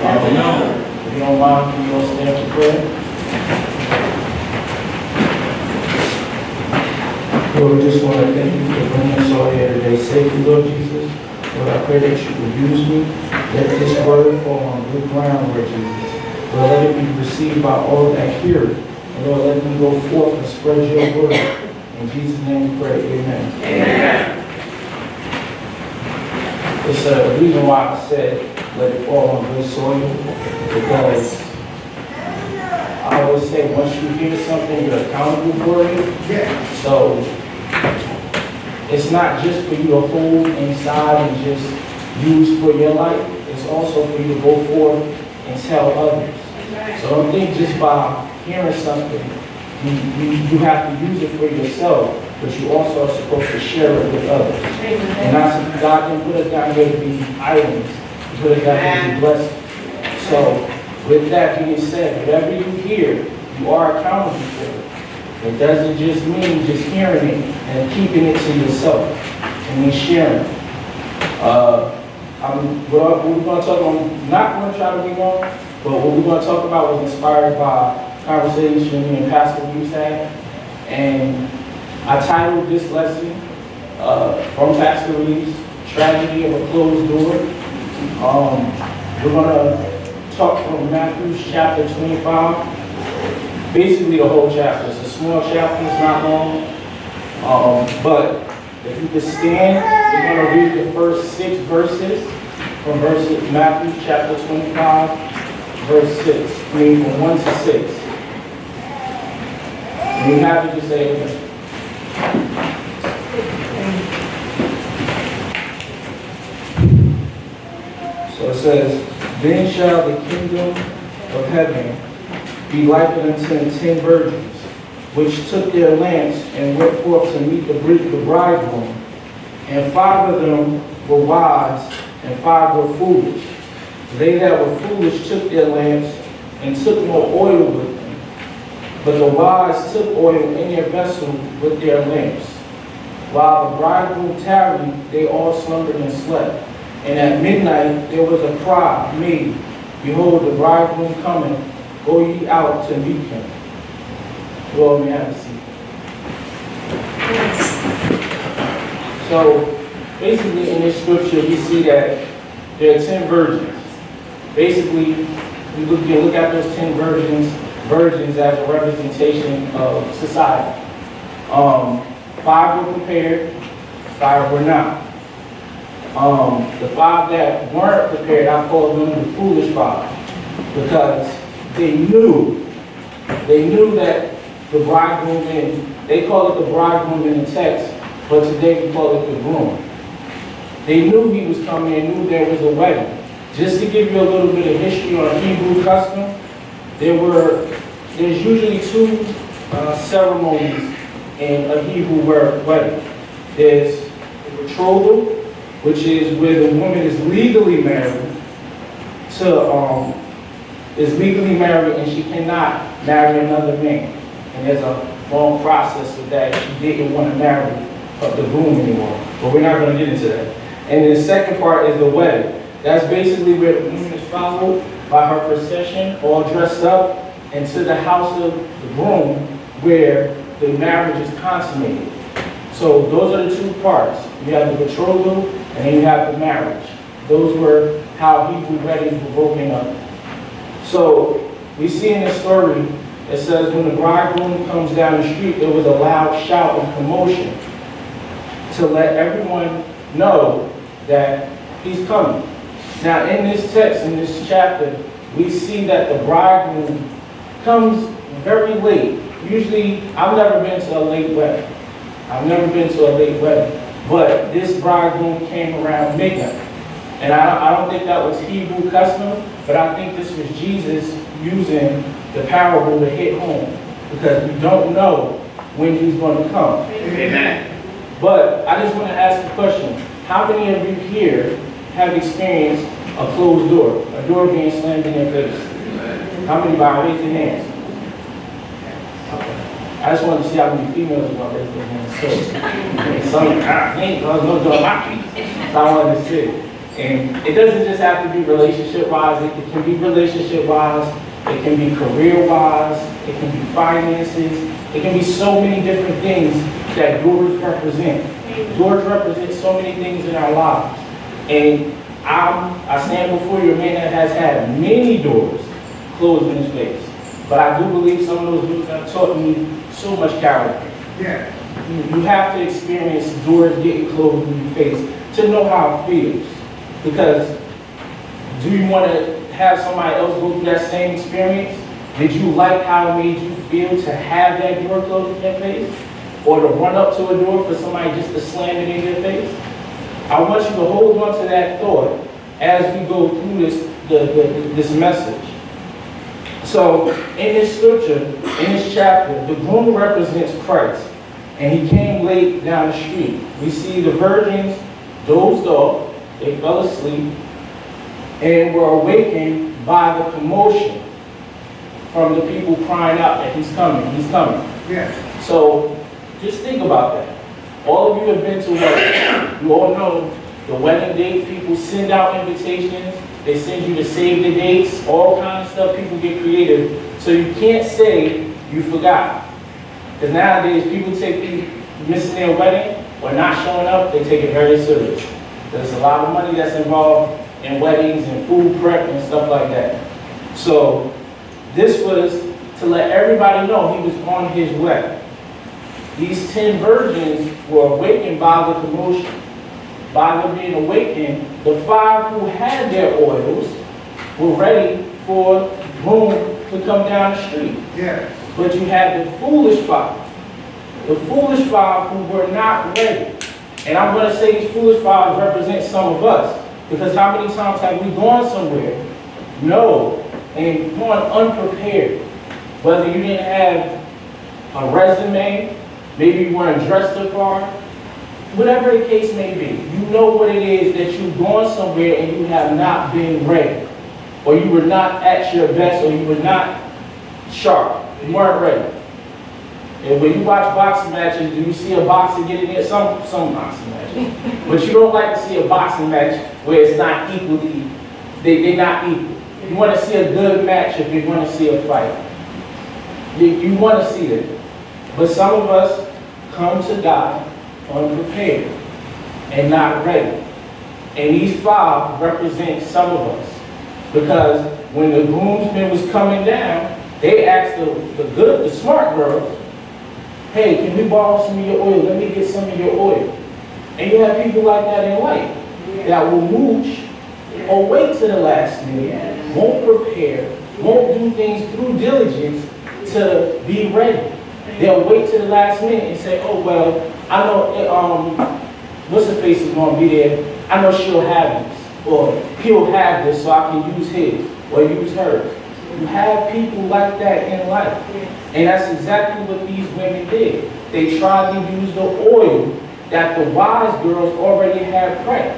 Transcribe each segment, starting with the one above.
If you don't mind, can you all stand for prayer? Lord, we just want to thank you for bringing us all here today safely, Lord Jesus. Lord, I pray that you will use me. Let this word fall on good ground, Lord Jesus. Lord, let it be received by all that hear it. And Lord, let me go forth and spread your word. In Jesus' name we pray, amen. Amen. It's the reason why I said let it fall on good soil, because I always say once you hear something, you're accountable for it. So it's not just for you to hold inside and just use for your life. It's also for you to go forth and tell others. So don't think just by hearing something, you have to use it for yourself, but you also are supposed to share it with others. And not, God didn't put us down here to be islands. He put us down here to be blessed. So with that being said, whatever you hear, you are accountable for it. It doesn't just mean just hearing it and keeping it to yourself and then sharing it. What we're going to talk about, not going to try to be long, but what we're going to talk about was inspired by a conversation me and Pastor Reeves had. And I titled this lesson from Pastor Reeves, Tragedy of a Closed Door. We're going to talk from Matthew chapter 25. Basically the whole chapter. It's a small chapter, it's not long. But if you could stand, we're going to read the first 6 verses from Matthew chapter 25, verse 6. From 1 to 6. And you have to just say amen. So it says, then shall the kingdom of heaven be likened unto 10 virgins, which took their lamps and went forth to meet the bridegroom. And 5 of them were wise, and 5 were foolish. They that were foolish took their lamps, and took no oil with them. But the wise took oil in their vessel with their lamps. While the bridegroom tarried, they all slumbered and slept. And at midnight there was a cry made, Behold, the bridegroom cometh, go ye out to meet him. Lord, may I have a seat. So, basically in this scripture, we see that there are 10 virgins. Basically, we look at those 10 virgins as a representation of society. 5 were prepared, 5 were not. The 5 that weren't prepared, I call them the foolish 5, because they knew that the bridegroom, and they call it the bridegroom in the text, but today we call it the groom. They knew he was coming and knew there was a wedding. Just to give you a little bit of history on Hebrew custom, there's usually 2 ceremonies in a Hebrew wedding. There's the betrothal, which is where the woman is legally married and she cannot marry another man. And there's a long process with that. She didn't want to marry the groom anymore. But we're not going to get into that. And the second part is the wedding. That's basically where the woman is followed by her procession, all dressed up, and to the house of the groom where the marriage is consummated. So those are the 2 parts. You have the betrothal and then you have the marriage. Those were how Hebrew weddings were broken up. So we see in this story, it says when the bridegroom comes down the street, there was a loud shout and commotion to let everyone know that he's coming. Now in this text, in this chapter, we see that the bridegroom comes very late. Usually, I've never been to a late wedding. But this bridegroom came around midnight. And I don't think that was Hebrew custom, but I think this was Jesus using the parable to hit home, because we don't know when he's going to come. Amen. But I just want to ask a question. How many of you here have experienced a closed door, a door being slammed in your face? How many by raising hands? I just wanted to see how many females were raising their hands. So, some ain't going to do my feet. So I wanted to see. And it doesn't just have to be relationship-wise, it can be relationship-wise, it can be career-wise, it can be finances, it can be so many different things that doors represent. Doors represent so many things in our lives. And I stand before you, a man that has had many doors closed in his face. But I do believe some of those doors have taught me so much character. Yeah. You have to experience doors getting closed in your face to know how it feels. Because do you want to have somebody else go through that same experience? Did you like how it made you feel to have that door closed in your face? Or to run up to a door for somebody just to slam it in your face? I want you to hold on to that thought as we go through this message. So in this scripture, in this chapter, the groom represents Christ. And he came late down the street. We see the virgins dozed off, they fell asleep, and were awakened by the commotion from the people crying out that he's coming, he's coming. Yeah. So just think about that. All of you have been to weddings. You all know the wedding date, people send out invitations, they send you to save the dates, all kinds of stuff, people get creative. So you can't say you forgot. Because nowadays people take missing their wedding or not showing up, they take it very serious. There's a lot of money that's involved in weddings and food prep and stuff like that. So this was to let everybody know he was on his way. These 10 virgins were awakened by the commotion. By them being awakened, the 5 who had their oils were ready for groom to come down the street. Yeah. But you had the foolish 5. The foolish 5 who were not ready. And I'm going to say these foolish 5 represent some of us. Because how many times have we gone somewhere? No. And gone unprepared. Whether you didn't have a resume, maybe you weren't dressed up hard, whatever the case may be, you know what it is that you've gone somewhere and you have not been ready. Or you were not at your best, or you were not sharp. You weren't ready. And when you watch boxing matches, do you see a boxer get in there? Some boxing matches. But you don't like to see a boxing match where it's not equally, they're not equal. You want to see a good match if you want to see a fight. You want to see that. But some of us come to God unprepared and not ready. And these 5 represent some of us. Because when the groomsmen was coming down, they asked the smart girls, hey, can we borrow some of your oil? Let me get some of your oil. And you have people like that in life that will mooch or wait to the last minute, won't prepare, won't do things through diligence to be ready. They'll wait to the last minute and say, oh, well, I know, what's her face is going to be there. I know she'll have this, or he'll have this so I can use his or use hers. You have people like that in life. And that's exactly what these women did. They tried to use the oil that the wise girls already had prepped.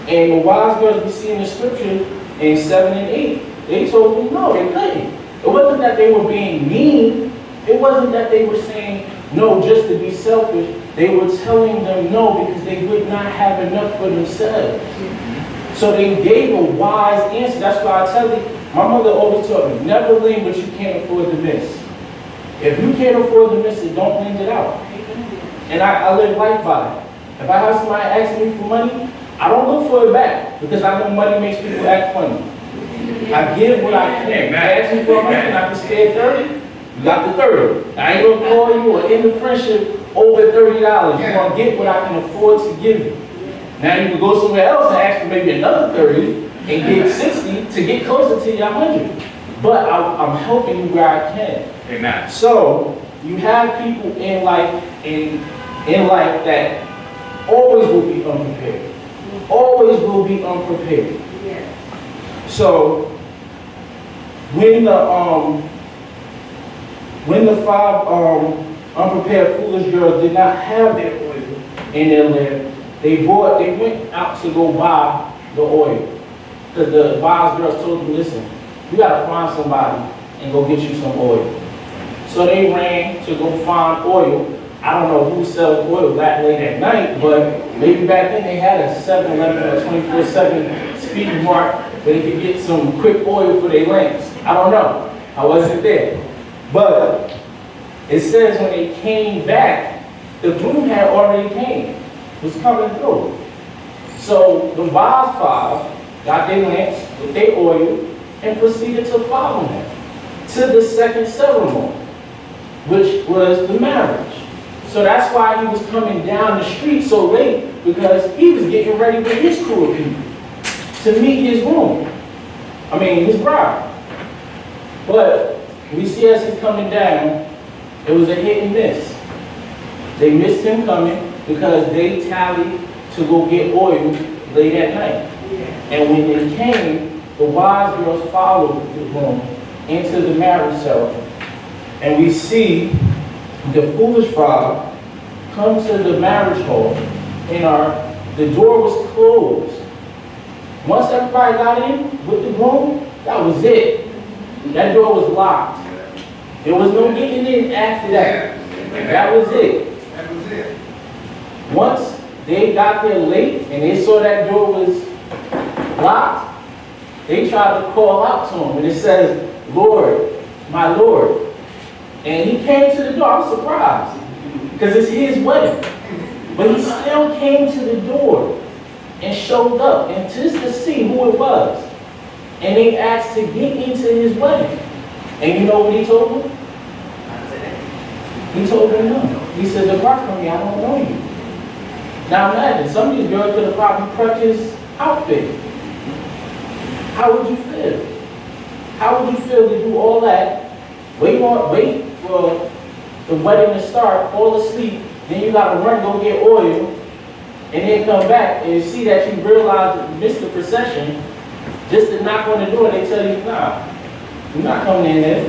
And the wise girls we see in the scripture in 7 and 8, they told them no, they couldn't. It wasn't that they were being mean. It wasn't that they were saying no just to be selfish. They were telling them no because they would not have enough for themselves. So they gave a wise answer. That's why I tell you, my mother always taught me, never lend what you can't afford to miss. If you can't afford to miss it, don't lend it out. And I live life by it. If I have somebody asking me for money, I don't look for it back because I know money makes people act funny. I give what I can. Ask me for money and I can spare 30, you got the 30. I ain't gonna call you or end the friendship over $30. You're gonna get what I can afford to give you. Now you can go somewhere else and ask for maybe another 30 and get 60 to get closer to your 100. But I'm helping you where I can. Amen. So you have people in life that always will be unprepared. Always will be unprepared. So when the 5 unprepared foolish girls did not have their oil in their lamp, they went out to go buy the oil. Because the wise girls told them, listen, you got to find somebody and go get you some oil. So they ran to go find oil I don't know who sells oil that late at night, but maybe back then they had a 7-Eleven or 24/7 speed mark where they could get some quick oil for their lamps. I don't know. I wasn't there. But it says when they came back, the groom had already came, was coming through. So the wise five got their lamps with their oil and proceeded to follow him to the second ceremony, which was the marriage. So that's why he was coming down the street so late, because he was getting ready with his crew of people to meet his groom. His bride. But we see as he's coming down, it was a hit and miss. They missed him coming because they tallied to go get oil late at night. And when they came, the wise girls followed the groom into the marriage ceremony. And we see the foolish father come to the marriage hall, and the door was closed. Once everybody got in with the groom, that was it. That door was locked. There was no getting in after that. That was it. Once they got there late and they saw that door was locked, they tried to call out to him, and it says, "Lord, my Lord." And he came to the door. I was surprised, because it's his wedding. But he still came to the door and showed up, and just to see who it was. And they asked to get into his wedding. And you know what he told them? He told them no. He said, "Depart from me, I don't know you." Now imagine, some of these girls could have probably prepped his outfit. How would you feel? How would you feel to do all that? Wait for the wedding to start, fall asleep, then you gotta run, go get oil, and then come back and see that you realize you missed the procession, just to knock on the door and they tell you, "Nah, you're not coming in there.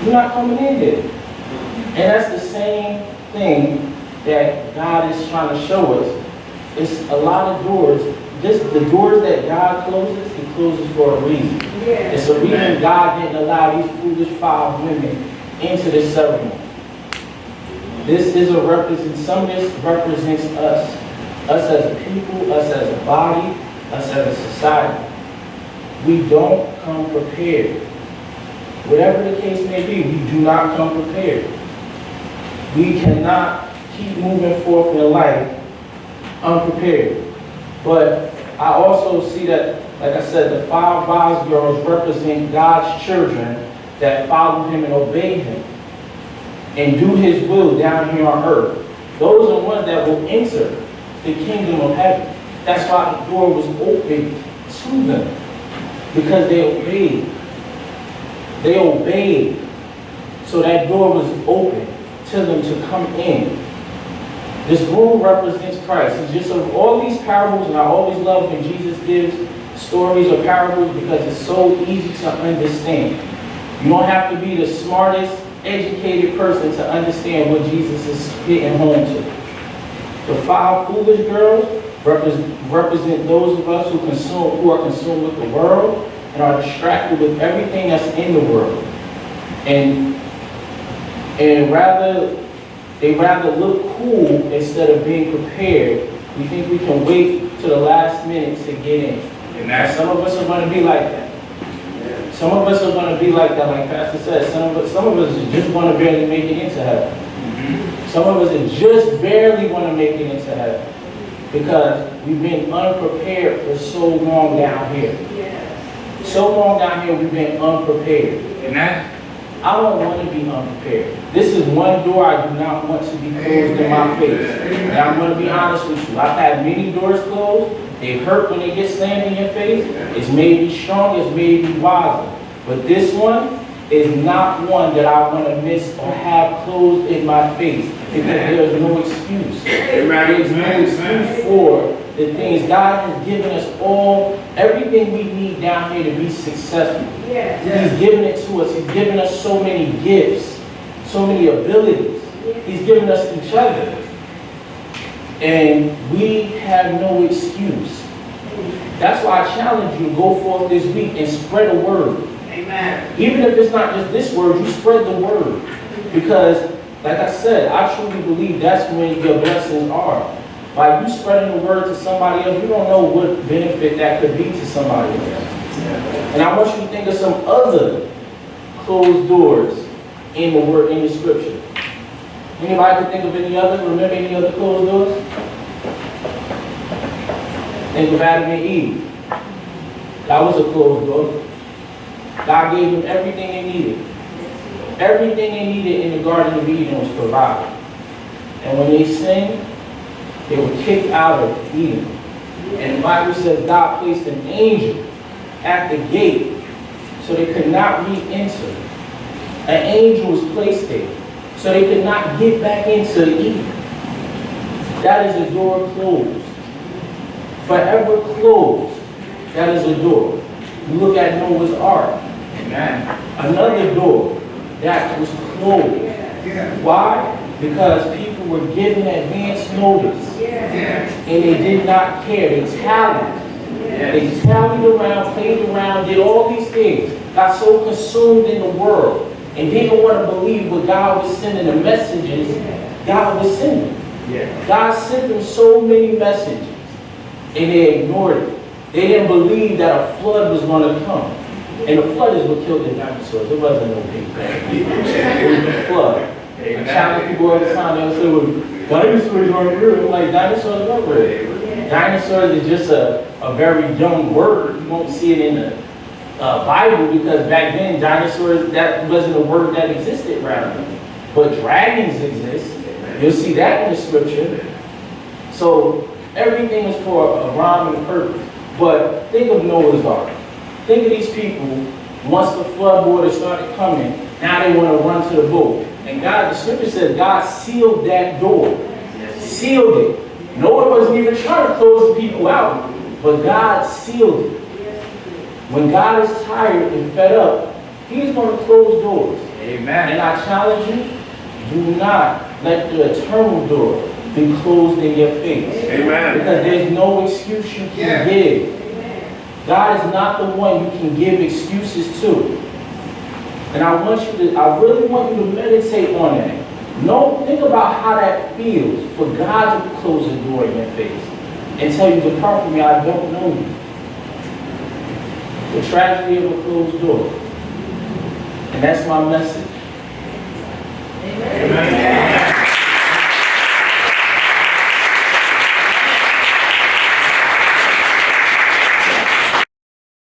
You're not coming in there." And that's the same thing that God is trying to show us. It's a lot of doors. Just the doors that God closes, He closes for a reason. Yeah. It's a reason God didn't allow these foolish 5 women into this ceremony. This is some of this represents us as a people, us as a body, us as a society. We don't come prepared. Whatever the case may be, we do not come prepared. We cannot keep moving forth in life unprepared. But I also see that, like I said, the 5 wise girls represent God's children that follow Him and obey Him and do His will down here on earth. Those are ones that will enter the kingdom of heaven. That's why the door was open to them, because they obeyed. They obeyed. So that door was open to them to come in. This room represents Christ. It's just all these parables, and I always love when Jesus gives stories or parables, because it's so easy to understand. You don't have to be the smartest, educated person to understand what Jesus is hitting home to. The 5 foolish girls represent those of us who are consumed with the world and are distracted with everything that's in the world. And they rather look cool instead of being prepared. We think we can wait to the last minute to get in. And some of us are going to be like that. Some of us are going to be like that, like Pastor said. Some of us just want to barely make it into heaven. Some of us just barely want to make it into heaven, because we've been unprepared for so long down here. So long down here, we've been unprepared. I don't want to be unprepared. This is one door I do not want to be closed in my face. And I'm going to be honest with you. I've had many doors closed. They hurt when they get slammed in your face. It's made me strong. It's made me wiser. But this one is not one that I want to miss or have closed in my face, because there's no excuse. There's no excuse for the things. God has given us everything we need down here to be successful. He's given it to us. He's given us so many gifts, so many abilities. He's given us each other. And we have no excuse. That's why I challenge you to go forth this week and spread a word. Amen. Even if it's not just this word, you spread the word. Because Like I said, I truly believe that's when your blessings are. By you spreading the word to somebody else, you don't know what benefit that could be to somebody else. And I want you to think of some other closed doors in the word, in the scripture. Anybody can think of any other? Remember any other closed doors? Think of Adam and Eve. That was a closed door. God gave them everything they needed. Everything they needed in the Garden of Eden was provided. And when they sinned, they were kicked out of Eden. And the Bible says God placed an angel at the gate so they could not re-enter. An angel was placed there so they could not get back into Eden. That is a door closed. Forever closed. That is a door. You look at Noah's Ark. Amen. Another door that was closed. Why? Because people were given advance notice. And they did not care. They tallied. They tallied around, played around, did all these things. Got so consumed in the world and didn't want to believe what God was sending, the messages God was sending. God sent them so many messages and they ignored it. They didn't believe that a flood was going to come. And the flood is what killed the dinosaurs. It wasn't no big bang. It was the flood. I challenge people all the time. They'll say, well, dinosaurs aren't real. I'm like, dinosaurs are real. Dinosaurs is just a very young word. You won't see it in the Bible because back then dinosaurs, that wasn't a word that existed around them. But dragons exist. You'll see that in the scripture. So everything is for a rhyme and purpose. But think of Noah's Ark. Think of these people, once the flood water started coming, now they want to run to the boat. And God, the scripture says God sealed that door. Sealed it. Noah wasn't even trying to close the people out, but God sealed it. When God is tired and fed up, He's going to close doors. Amen. And I challenge you, do not let the eternal door be closed in your face. Amen. Because there's no excuse you can give. God is not the one you can give excuses to. And I really want you to meditate on that. No, think about how that feels for God to close a door in your face and tell you, depart from me, I don't know you. The tragedy of a closed door. And that's my message. Amen. Amen.